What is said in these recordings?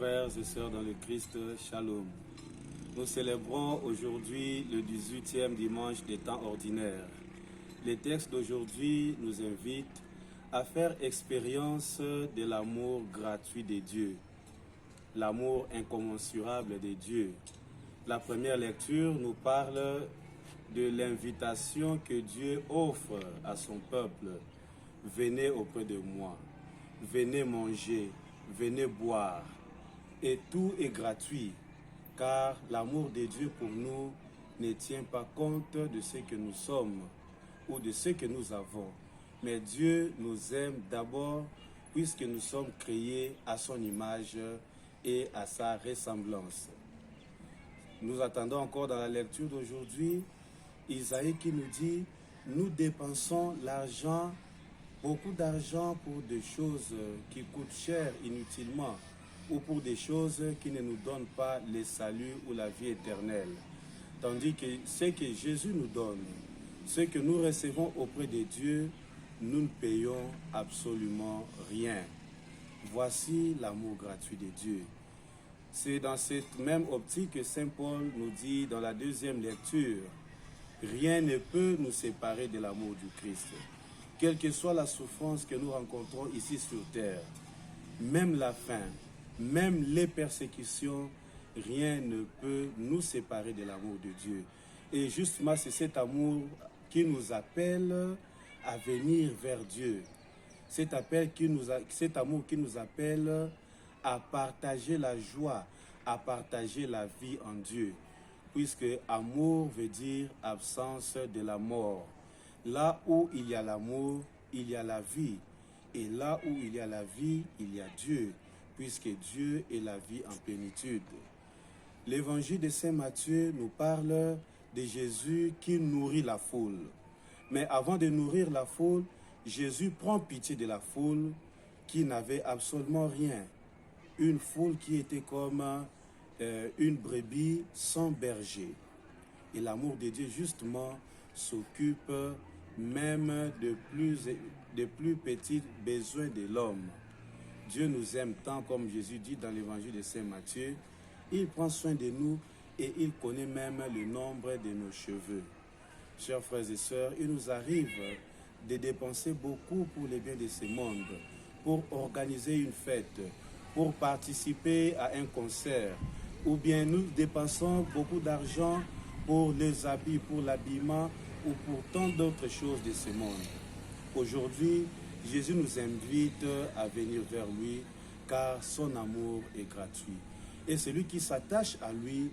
frères et sœurs dans le Christ, Shalom. Nous célébrons aujourd'hui le 18e dimanche des temps ordinaires. Les textes d'aujourd'hui nous invitent à faire expérience de l'amour gratuit de Dieu, l'amour incommensurable de Dieu. La première lecture nous parle de l'invitation que Dieu offre à son peuple. Venez auprès de moi, venez manger, venez boire. Et tout est gratuit, car l'amour de Dieu pour nous ne tient pas compte de ce que nous sommes ou de ce que nous avons. Mais Dieu nous aime d'abord puisque nous sommes créés à son image et à sa ressemblance. Nous attendons encore dans la lecture d'aujourd'hui Isaïe qui nous dit « Nous dépensons l'argent, beaucoup d'argent pour des choses qui coûtent cher inutilement ou pour des choses qui ne nous donnent pas le salut ou la vie éternelle. » Tandis que ce que Jésus nous donne, ce que nous recevons auprès de Dieu, nous ne payons absolument rien. Voici l'amour gratuit de Dieu. C'est dans cette même optique que Saint Paul nous dit dans la deuxième lecture, rien ne peut nous séparer de l'amour du Christ. Quelle que soit la souffrance que nous rencontrons ici sur terre, même la faim, même les persécutions, rien ne peut nous séparer de l'amour de Dieu. Et justement, c'est cet amour qui nous appelle à venir vers Dieu. Cet amour qui nous appelle à partager la joie, à partager la vie en Dieu. Puisque amour veut dire absence de la mort. Là où il y a l'amour, il y a la vie. Et là où il y a la vie, il y a Dieu, puisque Dieu est la vie en plénitude. L'évangile de Saint Matthieu nous parle de Jésus qui nourrit la foule. Mais avant de nourrir la foule, Jésus prend pitié de la foule qui n'avait absolument rien. Une foule qui était comme une brebis sans berger. Et l'amour de Dieu, justement, s'occupe même de plus petits besoins de l'homme. Dieu nous aime tant, comme Jésus dit dans l'évangile de Saint Matthieu. Il prend soin de nous et il connaît même le nombre de nos cheveux. Chers frères et sœurs, il nous arrive de dépenser beaucoup pour le bien de ce monde, pour organiser une fête, pour participer à un concert, ou bien nous dépensons beaucoup d'argent pour les habits, pour l'habillement ou pour tant d'autres choses de ce monde. Aujourd'hui, Jésus nous invite à venir vers lui car son amour est gratuit. Et celui qui s'attache à lui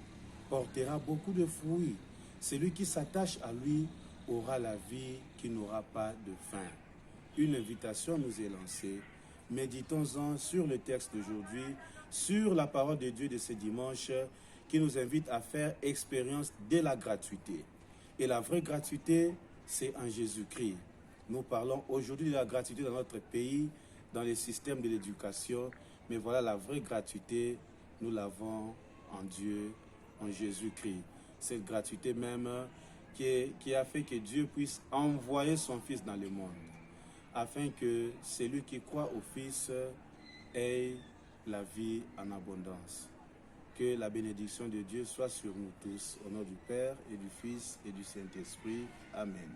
portera beaucoup de fruits. Celui qui s'attache à lui aura la vie qui n'aura pas de fin. Une invitation nous est lancée. Méditons-en sur le texte d'aujourd'hui, sur la parole de Dieu de ce dimanche qui nous invite à faire expérience de la gratuité. Et la vraie gratuité, c'est en Jésus-Christ. Nous parlons aujourd'hui de la gratuité dans notre pays, dans les systèmes de l'éducation, mais voilà la vraie gratuité, nous l'avons en Dieu, en Jésus-Christ. Cette gratuité même qui a fait que Dieu puisse envoyer son Fils dans le monde, afin que celui qui croit au Fils ait la vie en abondance. Que la bénédiction de Dieu soit sur nous tous, au nom du Père et du Fils et du Saint-Esprit. Amen.